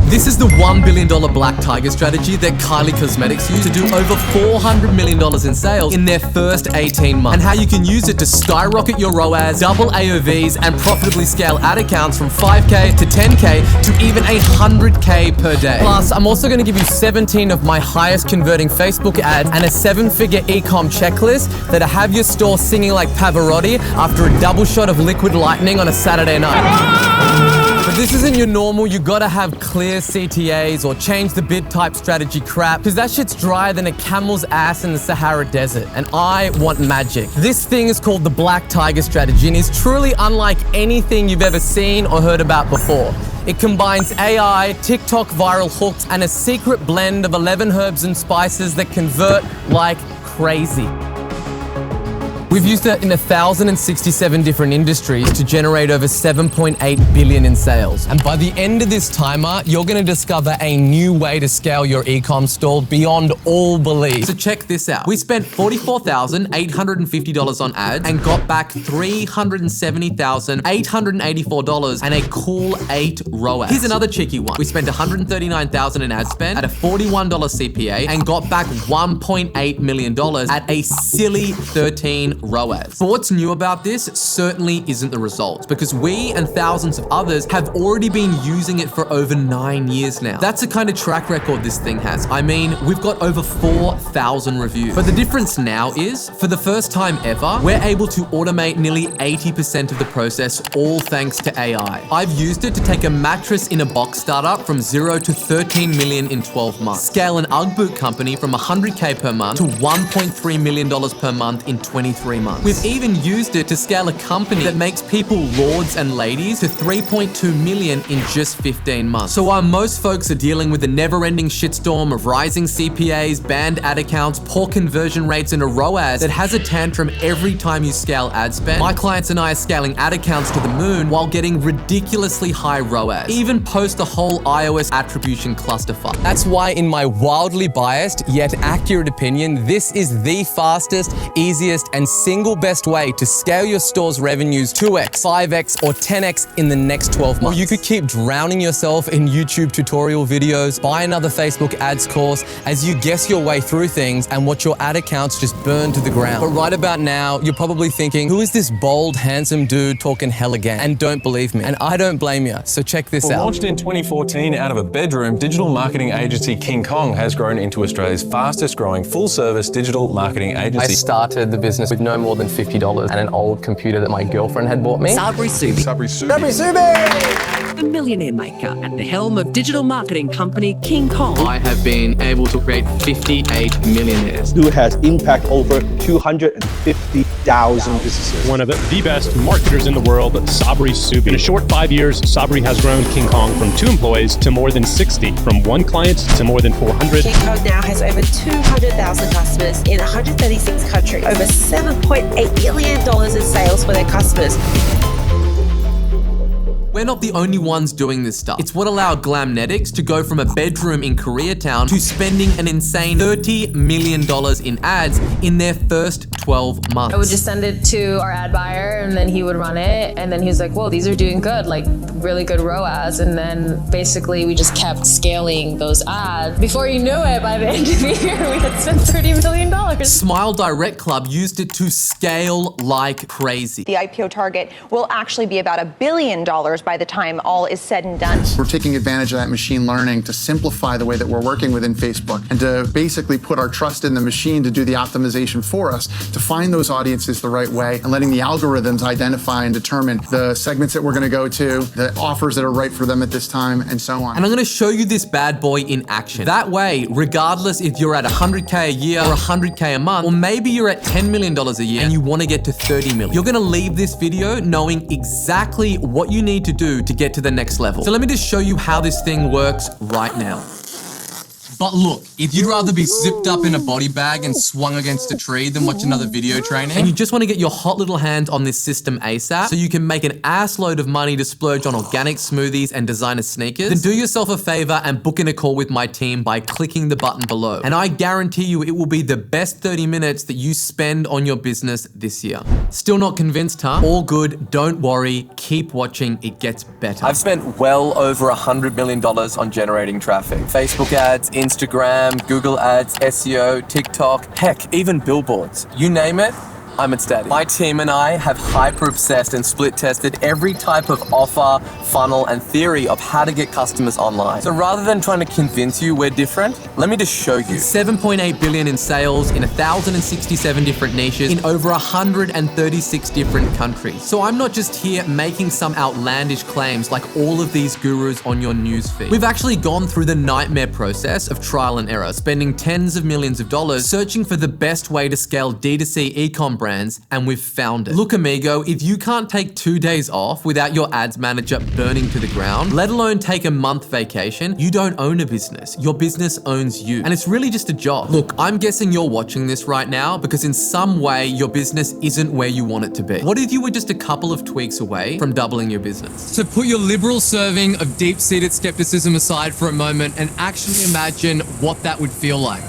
This is the $1 billion Black Tiger strategy that Kylie Cosmetics used to do over $400 million in sales in their first 18 months, and how you can use it to skyrocket your ROAS, double AOVs, and profitably scale ad accounts from 5K to 10K to even 100K per day. Plus, I'm also going to give you 17 of my highest converting Facebook ads and a 7-figure e-com checklist that'll have your store singing like Pavarotti after a double shot of liquid lightning on a Saturday night. But this isn't your normal, you gotta have clear CTAs or change the bid type strategy crap, because that shit's drier than a camel's ass in the Sahara Desert, and I want magic. This thing is called the Black Tiger strategy and is truly unlike anything you've ever seen or heard about before. It combines AI, TikTok viral hooks, and a secret blend of 11 herbs and spices that convert like crazy. We've used it in 1,067 different industries to generate over 7.8 billion in sales. And by the end of this timer, you're gonna discover a new way to scale your e-com store beyond all belief. So check this out. We spent $44,850 on ads and got back $370,884 and a cool 8 ROAS. Here's another cheeky one. We spent $139,000 in ad spend at a $41 CPA and got back $1.8 million at a silly 13 ROAS. But what's new about this certainly isn't the results, because we and thousands of others have already been using it for over 9 years now. That's the kind of track record this thing has. I mean, we've got over 4,000 reviews. But the difference now is, for the first time ever, we're able to automate nearly 80% of the process, all thanks to AI. I've used it to take a mattress in a box startup from 0 to 13 million in 12 months, scale an UGG boot company from 100K per month to $1.3 million per month in 23 months. We've even used it to scale a company that makes people lords and ladies to 3.2 million in just 15 months. So while most folks are dealing with a never-ending shitstorm of rising CPAs, banned ad accounts, poor conversion rates, and a ROAS that has a tantrum every time you scale ad spend, my clients and I are scaling ad accounts to the moon while getting ridiculously high ROAS, even post the whole iOS attribution clusterfuck. That's why, in my wildly biased yet accurate opinion, this is the fastest, easiest, and single best way to scale your store's revenues 2x, 5x, or 10x in the next 12 months. Or you could keep drowning yourself in YouTube tutorial videos, buy another Facebook ads course as you guess your way through things and watch your ad accounts just burn to the ground. But right about now, you're probably thinking, who is this bold, handsome dude talking hell again? And don't believe me. And I don't blame you. So check this out. Launched in 2014 out of a bedroom, digital marketing agency King Kong has grown into Australia's fastest growing full-service digital marketing agency. I started the business with no more than $50 and an old computer that my girlfriend had bought me. Sabri Subi. The millionaire maker at the helm of digital marketing company King Kong. I have been able to create 58 millionaires. Who has impact over 250,000 businesses. One of the best marketers in the world, Sabri Subi. In a short 5 years, Sabri has grown King Kong from 2 employees to more than 60, from 1 client to more than 400. King Kong now has over 200,000 customers in 136 countries, over $7.8 billion in sales for their customers. We're not the only ones doing this stuff. It's what allowed Glamnetics to go from a bedroom in Koreatown to spending an insane $30 million in ads in their first 12 months. I would just send it to our ad buyer and then he would run it. And then he was like, whoa, these are doing good, like really good ROAS. And then basically we just kept scaling those ads. Before you knew it, by the end of the year, we had spent $30 million. Smile Direct Club used it to scale like crazy. The IPO target will actually be about $1 billion by the time all is said and done. We're taking advantage of that machine learning to simplify the way that we're working within Facebook and to basically put our trust in the machine to do the optimization for us, to find those audiences the right way and letting the algorithms identify and determine the segments that we're going to go to, the offers that are right for them at this time, and so on. And I'm going to show you this bad boy in action. That way, regardless if you're at 100K a year or 100K a month, or maybe you're at $10 million a year and you want to get to 30 million, you're going to leave this video knowing exactly what you need to do to get to the next level. So let me just show you how this thing works right now. But look, if you'd rather be zipped up in a body bag and swung against a tree than watch another video training, and you just want to get your hot little hands on this system ASAP so you can make an ass load of money to splurge on organic smoothies and designer sneakers, then do yourself a favor and book in a call with my team by clicking the button below. And I guarantee you it will be the best 30 minutes that you spend on your business this year. Still not convinced, huh? All good, don't worry, keep watching, it gets better. I've spent well over $100 million on generating traffic. Facebook ads, Instagram, Google ads, SEO, TikTok, heck, even billboards. You name it, I'm ecstatic. My team and I have hyper-obsessed and split-tested every type of offer, funnel, and theory of how to get customers online. So rather than trying to convince you we're different, let me just show you. 7.8 billion in sales in 1,067 different niches in over 136 different countries. So I'm not just here making some outlandish claims like all of these gurus on your newsfeed. We've actually gone through the nightmare process of trial and error, spending tens of millions of dollars searching for the best way to scale D2C e-com brands, and we've found it. Look, amigo, if you can't take 2 days off without your ads manager burning to the ground, let alone take a month vacation, you don't own a business. Your business owns you. And it's really just a job. Look, I'm guessing you're watching this right now because in some way your business isn't where you want it to be. What if you were just a couple of tweaks away from doubling your business? So put your liberal serving of deep-seated skepticism aside for a moment and actually imagine what that would feel like.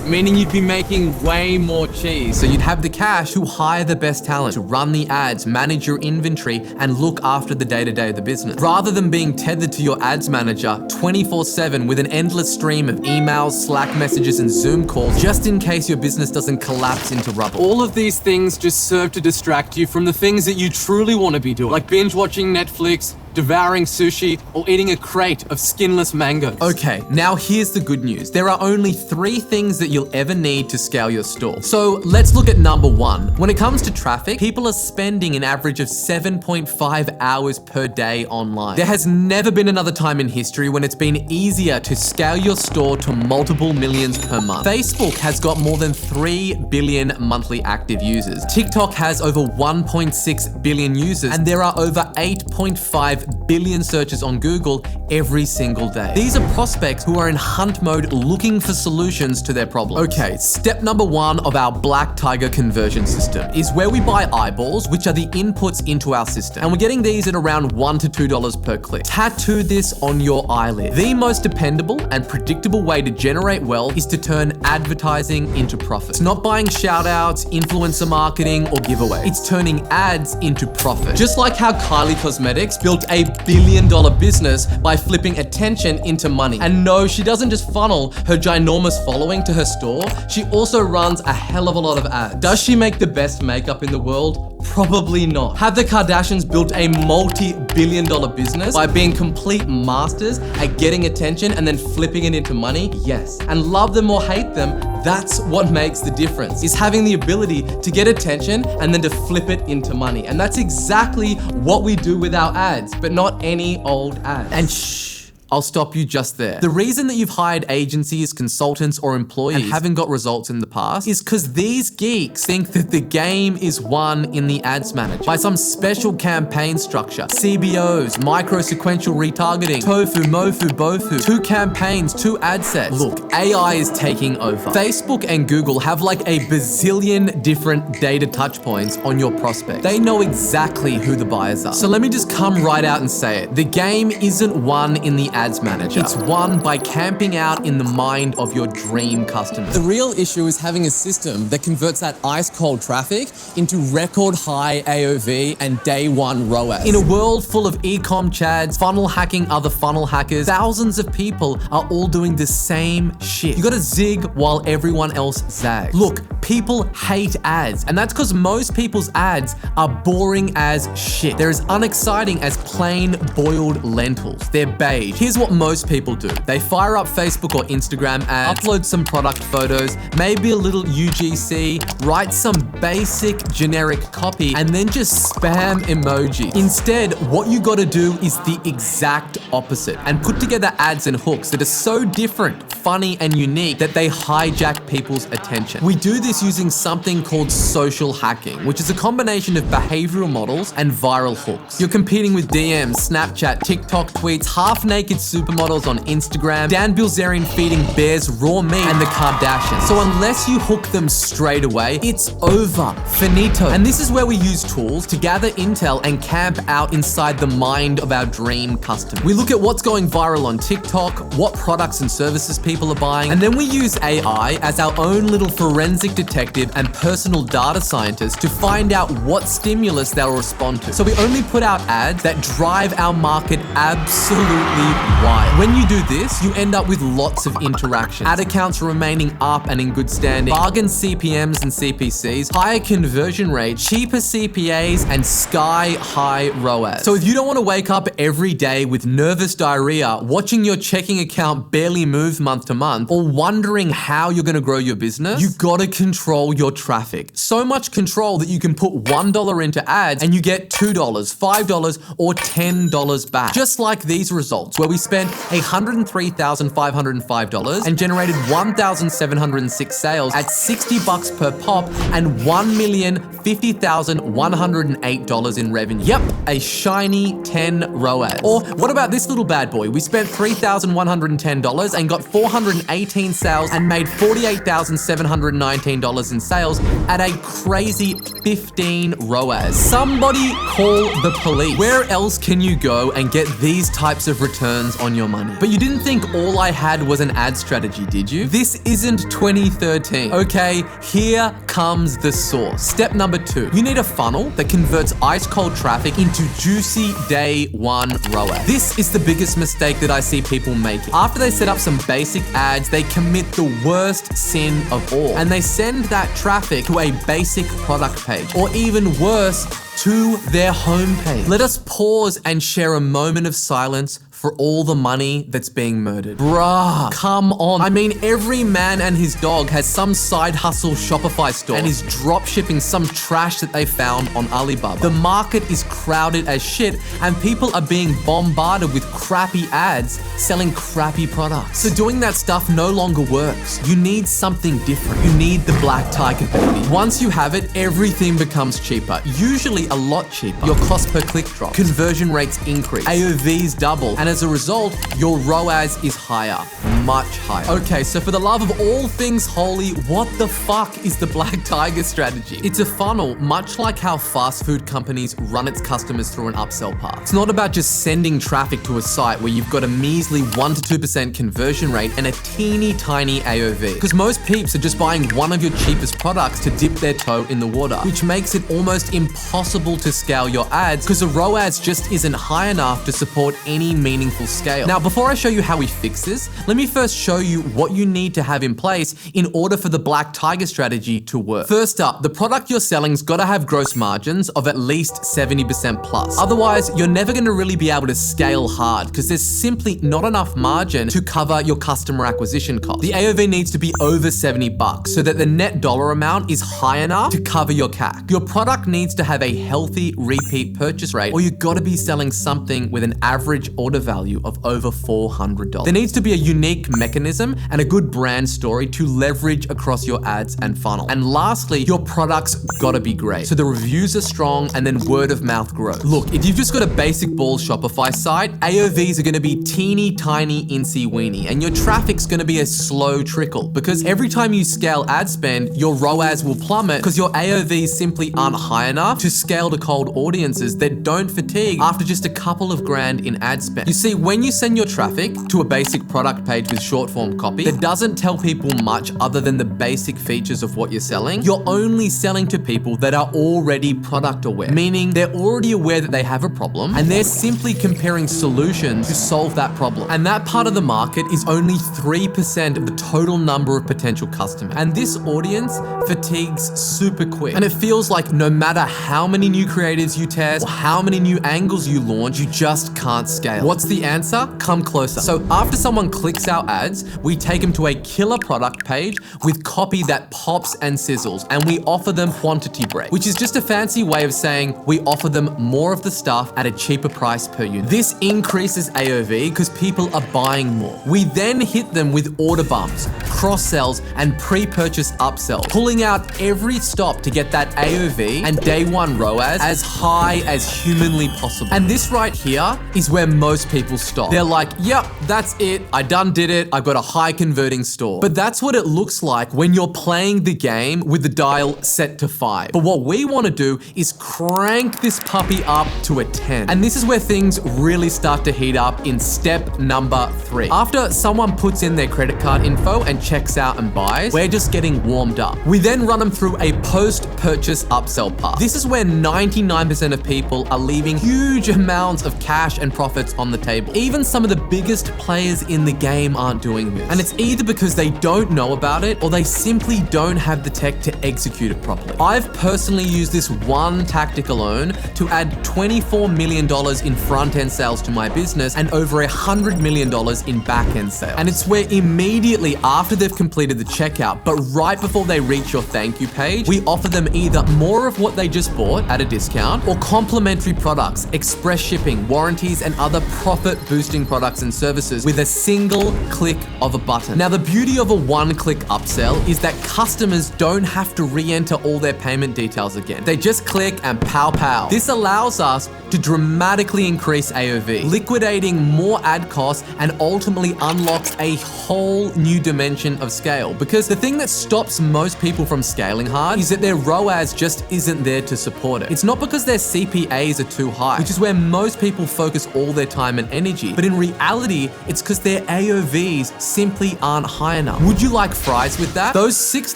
Meaning you'd be making way more cheese. So you'd have the cash to hire the best talent, to run the ads, manage your inventory, and look after the day-to-day of the business. Rather than being tethered to your ads manager 24/7 with an endless stream of emails, Slack messages, and Zoom calls, just in case your business doesn't collapse into rubble. All of these things just serve to distract you from the things that you truly want to be doing, like binge watching Netflix, devouring sushi, or eating a crate of skinless mangoes. Okay, now here's the good news. There are only 3 things that you'll ever need to scale your store. So let's look at number 1. When it comes to traffic, people are spending an average of 7.5 hours per day online. There has never been another time in history when it's been easier to scale your store to multiple millions per month. Facebook has got more than 3 billion monthly active users. TikTok has over 1.6 billion users, and there are over 8.5 billion searches on Google every single day. These are prospects who are in hunt mode looking for solutions to their problems. Okay, step number 1 of our Black Tiger conversion system is where we buy eyeballs, which are the inputs into our system. And we're getting these at around $1 to $2 per click. Tattoo this on your eyelid. The most dependable and predictable way to generate wealth is to turn advertising into profit. It's not buying shout outs, influencer marketing, or giveaway. It's turning ads into profit. Just like how Kylie Cosmetics built a $1 billion business by flipping attention into money. And no, she doesn't just funnel her ginormous following to her store, she also runs a hell of a lot of ads. Does she make the best makeup in the world? Probably not. Have the Kardashians built a multi-billion-dollar business by being complete masters at getting attention and then flipping it into money? Yes. And love them or hate them, that's what makes the difference, is having the ability to get attention and then to flip it into money. And that's exactly what we do with our ads, but not any old ads. And shh, I'll stop you just there. The reason that you've hired agencies, consultants, or employees and haven't got results in the past is because these geeks think that the game is won in the ads manager by some special campaign structure, CBOs, micro-sequential retargeting, tofu, mofu, bofu, 2 campaigns, 2 ad sets. Look, AI is taking over. Facebook and Google have like a bazillion different data touch points on your prospect. They know exactly who the buyers are. So let me just come right out and say it. The game isn't won in the ads manager. It's won by camping out in the mind of your dream customer. The real issue is having a system that converts that ice cold traffic into record high AOV and day 1 ROAS. In a world full of e-com chads, funnel hacking other funnel hackers, thousands of people are all doing the same shit. You gotta zig while everyone else zags. Look, people hate ads, and that's because most people's ads are boring as shit. They're as unexciting as plain boiled lentils. They're beige. Here's what most people do. They fire up Facebook or Instagram ads, upload some product photos, maybe a little UGC, write some basic generic copy, and then just spam emojis. Instead, what you gotta do is the exact opposite and put together ads and hooks that are so different funny and unique that they hijack people's attention. We do this using something called social hacking, which is a combination of behavioral models and viral hooks. You're competing with DMs, Snapchat, TikTok tweets, half-naked supermodels on Instagram, Dan Bilzerian feeding bears raw meat, and the Kardashians. So unless you hook them straight away, it's over. Finito. And this is where we use tools to gather intel and camp out inside the mind of our dream customer. We look at what's going viral on TikTok, what products and services people are buying, and then we use AI as our own little forensic detective and personal data scientist to find out what stimulus they'll respond to. So we only put out ads that drive our market absolutely wild. When you do this, you end up with lots of interactions, ad accounts remaining up and in good standing, bargain CPMs and CPCs, higher conversion rate, cheaper CPAs, and sky-high ROAS. So if you don't want to wake up every day with nervous diarrhea, watching your checking account barely move month to month, or wondering how you're going to grow your business, you gotta control your traffic. So much control that you can put $1 into ads and you get $2, $5, or $10 back. Just like these results, where we spent $103,505 and generated 1,706 sales at $60 per pop and $1,050,108 in revenue. Yep, a shiny 10 ROAS. Or what about this little bad boy? We spent $3,110 and got 418 sales and made $48,719 in sales at a crazy 15 ROAS. Somebody call the police. Where else can you go and get these types of returns on your money? But you didn't think all I had was an ad strategy, did you? This isn't 2013. Okay, here comes the sauce. Step number 2. You need a funnel that converts ice cold traffic into juicy day 1 ROAS. This is the biggest mistake that I see people making. After they set up some basic ads, they commit the worst sin of all, and they send that traffic to a basic product page, or even worse, to their homepage. Let us pause and share a moment of silence for all the money that's being murdered. Bruh, come on. I mean, every man and his dog has some side hustle Shopify store and is drop shipping some trash that they found on Alibaba. The market is crowded as shit and people are being bombarded with crappy ads selling crappy products. So doing that stuff no longer works. You need something different. You need the black tiger, baby. Once you have it, everything becomes cheaper. Usually a lot cheaper. Your cost per click drops. Conversion rates increase. AOVs double. And as a result, your ROAS is higher. Much higher. Okay, so for the love of all things holy, what the fuck is the black tiger strategy? It's a funnel, much like how fast food companies run its customers through an upsell path. It's not about just sending traffic to a site where you've got a measly 1 to 2% conversion rate and a teeny tiny AOV. Because most peeps are just buying one of your cheapest products to dip their toe in the water, which makes it almost impossible to scale your ads because the ROAS just isn't high enough to support any meaningful scale. Now, before I show you how we fix this, let me first show you what you need to have in place in order for the black tiger strategy to work. First up, the product you're selling's gotta have gross margins of at least 70% plus. Otherwise, you're never gonna really be able to scale hard because there's simply not enough margin to cover your customer acquisition cost. The AOV needs to be over $70 so that the net dollar amount is high enough to cover your CAC. Your product needs to have a healthy repeat purchase rate, or you gotta be selling something with an average order value of over $400. There needs to be a unique mechanism and a good brand story to leverage across your ads and funnel. And lastly, your product's gotta be great, so the reviews are strong and then word of mouth grows. Look, if you've just got a basic balls Shopify site, AOVs are gonna be teeny tiny incy weeny, and your traffic's gonna be a slow trickle because every time you scale ad spend, your ROAS will plummet because your AOVs simply aren't high enough to scale to cold audiences that don't fatigue after just a couple of grand in ad spend. You see, when you send your traffic to a basic product page with short form copy that doesn't tell people much other than the basic features of what you're selling, you're only selling to people that are already product aware, meaning they're already aware that they have a problem and they're simply comparing solutions to solve that problem. And that part of the market is only 3% of the total number of potential customers. And this audience fatigues super quick. And it feels like no matter how many new creatives you test or how many new angles you launch, you just can't scale. What's the answer? Come closer. So after someone clicks out our ads, we take them to a killer product page with copy that pops and sizzles, and we offer them quantity break, which is just a fancy way of saying we offer them more of the stuff at a cheaper price per unit. This increases AOV because people are buying more. We then hit them with order bumps, cross-sells, and pre-purchase upsells, pulling out every stop to get that AOV and day one ROAS as high as humanly possible. And this right here is where most people stop. They're like, yep, that's it. I done did it. I've got a high converting store. But that's what it looks like when you're playing the game with the dial set to 5. But what we want to do is crank this puppy up to a 10. And this is where things really start to heat up in step number 3. After someone puts in their credit card info and checks out and buys, we're just getting warmed up. We then run them through a post-purchase upsell path. This is where 99% of people are leaving huge amounts of cash and profits on the table. Even some of the biggest players in the game aren't doing this. And it's either because they don't know about it or they simply don't have the tech to execute it properly. I've personally used this one tactic alone to add $24 million in front-end sales to my business and over $100 million in back-end sales. And it's where immediately after they've completed the checkout, but right before they reach your thank you page, we offer them either more of what they just bought at a discount or complimentary products, express shipping, warranties, and other profit-boosting products and services with a single click of a button. Now, the beauty of a one-click upsell is that customers don't have to re-enter all their payment details again. They just click and pow pow. This allows us to dramatically increase AOV, liquidating more ad costs and ultimately unlocks a whole new dimension of scale. Because the thing that stops most people from scaling hard is that their ROAS just isn't there to support it. It's not because their CPAs are too high, which is where most people focus all their time and energy, but in reality, it's because their AOVs simply aren't high enough. Would you like fries with that? Those 6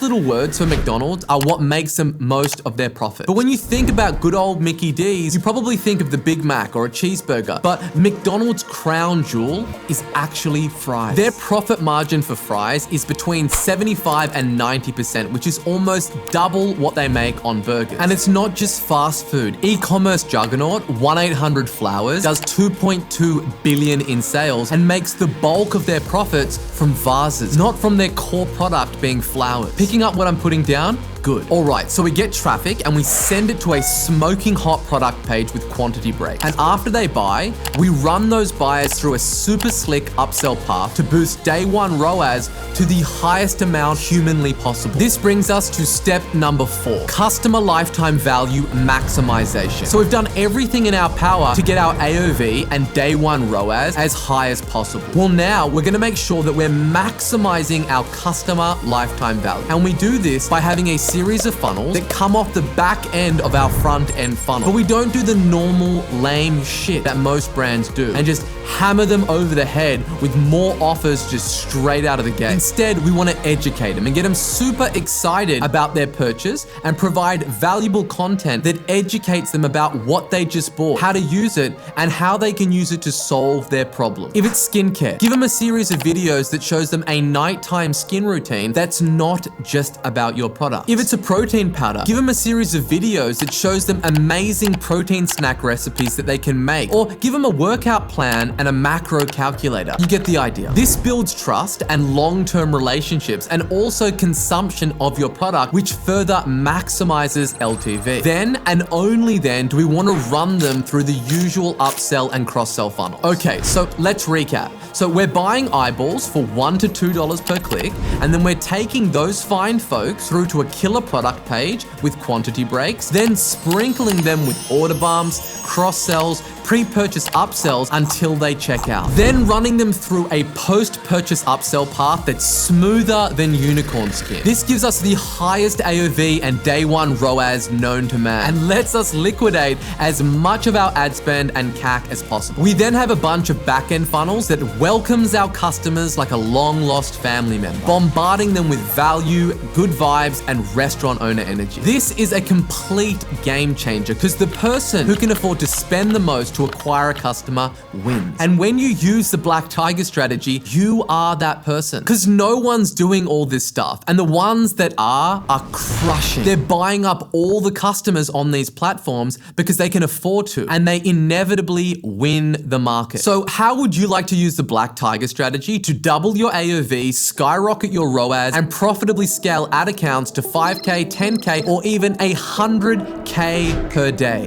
little words for McDonald's are what makes them most of their profit. But when you think about good old Mickey D's, you probably think of the Big Mac or a cheeseburger, but McDonald's crown jewel is actually fries. Their profit margin for fries is between 75 and 90%, which is almost double what they make on burgers. And it's not just fast food. E-commerce juggernaut 1-800-Flowers does $2.2 billion in sales and makes the bulk of their profits from vases, not from their core product being flowers. Picking up what I'm putting down? Good. All right, so we get traffic and we send it to a smoking hot product page with quantity break. And after they buy, we run those buyers through a super slick upsell path to boost day one ROAS to the highest amount humanly possible. This brings us to step number 4, customer lifetime value maximization. So we've done everything in our power to get our AOV and day one ROAS as high as possible. Well, now we're gonna make sure that we're maximizing our customer lifetime value. And we do this by having a series of funnels that come off the back end of our front end funnel. But we don't do the normal lame shit that most brands do and just hammer them over the head with more offers just straight out of the gate. Instead, we want to educate them and get them super excited about their purchase and provide valuable content that educates them about what they just bought, how to use it, and how they can use it to solve their problem. If it's skincare, give them a series of videos that shows them a nighttime skin routine that's not just about your product. If it's a protein powder, give them a series of videos that shows them amazing protein snack recipes that they can make, or give them a workout plan and a macro calculator. You get the idea. This builds trust and long-term relationships and also consumption of your product, which further maximizes LTV. Then and only then do we want to run them through the usual upsell and cross-sell funnel. Okay, so let's recap. So we're buying eyeballs for $1 to $2 per click, and then we're taking those fine folks through to a killer product page with quantity breaks, then sprinkling them with order bumps, cross-sells, pre-purchase upsells until they check out. Then running them through a post-purchase upsell path that's smoother than unicorn skin. This gives us the highest AOV and day one ROAS known to man and lets us liquidate as much of our ad spend and CAC as possible. We then have a bunch of back-end funnels that welcomes our customers like a long-lost family member, bombarding them with value, good vibes, and restaurant owner energy. This is a complete game changer because the person who can afford to spend the most to acquire a customer wins. And when you use the Black Tiger strategy, you are that person. Because no one's doing all this stuff. And the ones that are crushing. They're buying up all the customers on these platforms because they can afford to. And they inevitably win the market. So how would you like to use the Black Tiger strategy to double your AOV, skyrocket your ROAS, and profitably scale ad accounts to 5K, 10K, or even 100K per day?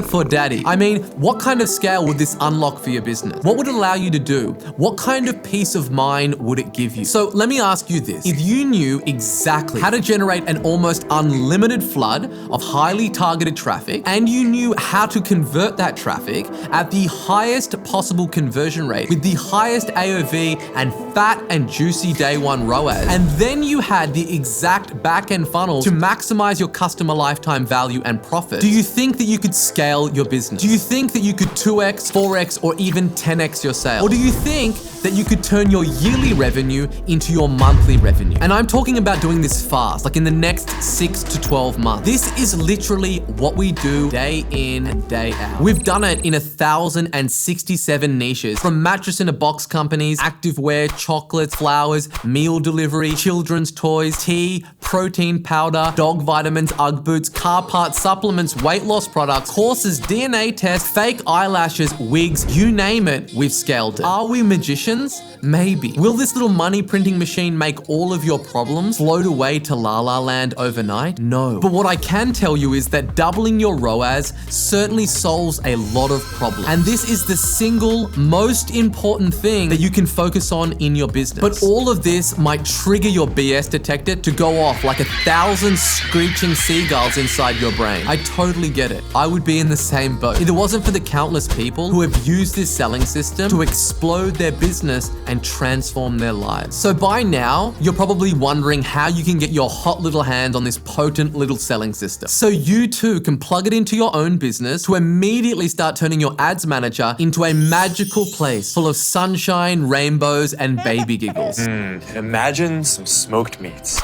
For daddy. I mean, what kind of scale would this unlock for your business? What would it allow you to do? What kind of peace of mind would it give you? So let me ask you this. If you knew exactly how to generate an almost unlimited flood of highly targeted traffic, and you knew how to convert that traffic at the highest possible conversion rate with the highest AOV and fat and juicy day one ROAS, and then you had the exact back-end funnel to maximize your customer lifetime value and profit, do you think that you could scale your business? Do you think that you could 2x, 4x, or even 10x your sales? Or do you think that you could turn your yearly revenue into your monthly revenue? And I'm talking about doing this fast, like in the next 6 to 12 months. This is literally what we do day in, day out. We've done it in 1,067 niches, from mattress in a box companies, activewear, chocolates, flowers, meal delivery, children's toys, tea, protein powder, dog vitamins, Ugg boots, car parts, supplements, weight loss products, courses, DNA tests, fake eyelashes, wigs, you name it, we've scaled it. Are we magicians? Maybe. Will this little money printing machine make all of your problems float away to La La Land overnight? No. But what I can tell you is that doubling your ROAS certainly solves a lot of problems. And this is the single most important thing that you can focus on in your business. But all of this might trigger your BS detector to go off like 1,000 screeching seagulls inside your brain. I totally get it. I would be in the same boat. If it wasn't for the countless people who have used this selling system to explode their business and transform their lives. So by now, you're probably wondering how you can get your hot little hands on this potent little selling system. So you too can plug it into your own business to immediately start turning your ads manager into a magical place full of sunshine, rainbows, and baby giggles. Imagine some smoked meats.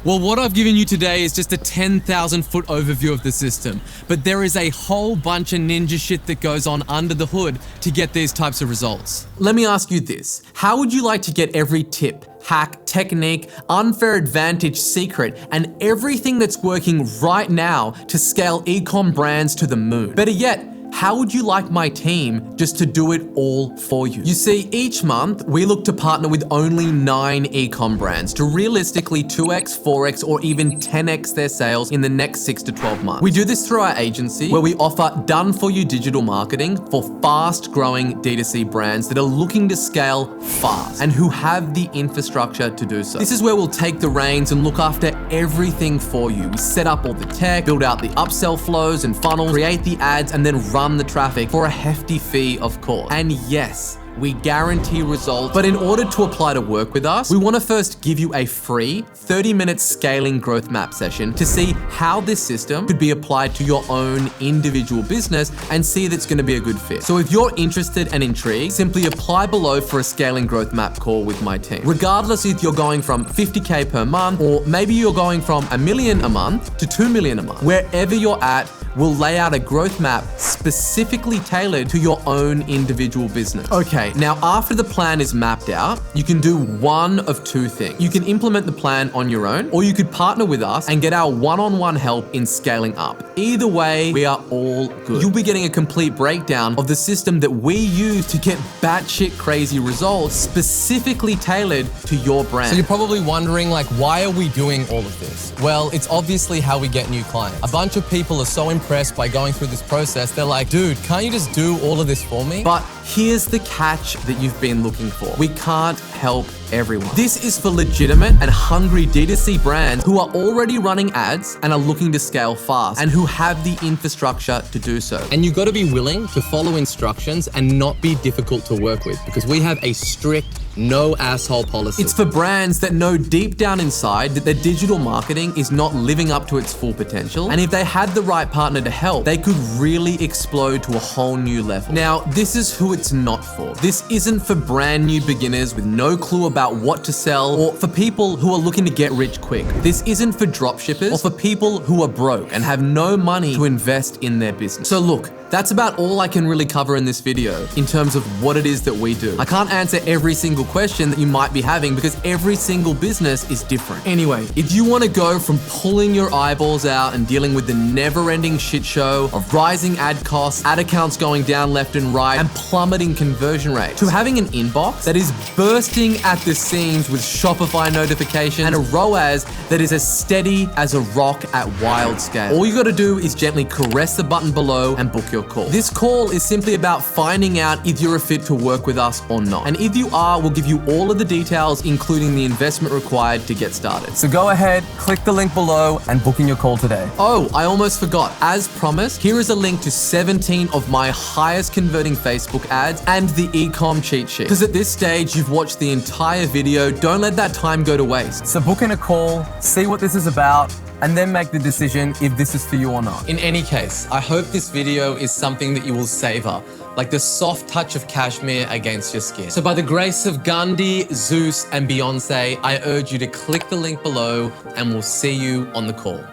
Well, what I've given you today is just a 10,000 foot overview of the system, but there is a whole bunch of ninja shit that goes on under the hood to get these types of results. Let me ask you this. How would you like to get every tip, hack, technique, unfair advantage, secret, and everything that's working right now to scale e-com brands to the moon? Better yet, how would you like my team just to do it all for you? You see, each month we look to partner with only 9 e-com brands to realistically 2x, 4x, or even 10x their sales in the next 6 to 12 months. We do this through our agency, where we offer done-for-you digital marketing for fast-growing D2C brands that are looking to scale fast and who have the infrastructure to do so. This is where we'll take the reins and look after everything for you. We set up all the tech, build out the upsell flows and funnels, create the ads, and then run the traffic for a hefty fee, of course. And yes, we guarantee results, but in order to apply to work with us, we want to first give you a free 30-minute scaling growth map session to see how this system could be applied to your own individual business and see if it's going to be a good fit. So if you're interested and intrigued, simply apply below for a scaling growth map call with my team. Regardless if you're going from 50K per month, or maybe you're going from $1 million a month to $2 million a month, wherever you're at, we'll lay out a growth map specifically tailored to your own individual business. Okay, now after the plan is mapped out, you can do one of two things. You can implement the plan on your own, or you could partner with us and get our one-on-one help in scaling up. Either way, we are all good. You'll be getting a complete breakdown of the system that we use to get batshit crazy results specifically tailored to your brand. So you're probably wondering, like, why are we doing all of this? Well, it's obviously how we get new clients. A bunch of people are so impressed by going through this process, they're like, dude, can't you just do all of this for me? But here's the catch that you've been looking for. We can't help everyone. This is for legitimate and hungry D2C brands who are already running ads and are looking to scale fast and who have the infrastructure to do so. And you've got to be willing to follow instructions and not be difficult to work with, because we have a strict no asshole policy. It's for brands that know deep down inside that their digital marketing is not living up to its full potential, and if they had the right partner to help, they could really explode to a whole new level. Now, this is who it's not for. This isn't for brand new beginners with no clue about what to sell, or for people who are looking to get rich quick. This isn't for dropshippers or for people who are broke and have no money to invest in their business. So look, That's about all I can really cover in this video in terms of what it is that we do. I can't answer every single question that you might be having because every single business is different. Anyway, if you want to go from pulling your eyeballs out and dealing with the never-ending shit show of rising ad costs, ad accounts going down left and right, and plummeting conversion rates, to having an inbox that is bursting at the seams with Shopify notifications and a ROAS that is as steady as a rock at wild scale, all you got to do is gently caress the button below and book your call. This call is simply about finding out if you're a fit to work with us or not. And if you are, we'll give you all of the details, including the investment required to get started. So go ahead, click the link below and book in your call today. Oh, I almost forgot. As promised, here is a link to 17 of my highest converting Facebook ads and the e-com cheat sheet. Because at this stage, you've watched the entire video. Don't let that time go to waste. So book in a call, see what this is about, and then make the decision if this is for you or not. In any case, I hope this video is something that you will savor, like the soft touch of cashmere against your skin. So by the grace of Gandhi, Zeus, and Beyonce, I urge you to click the link below and we'll see you on the call.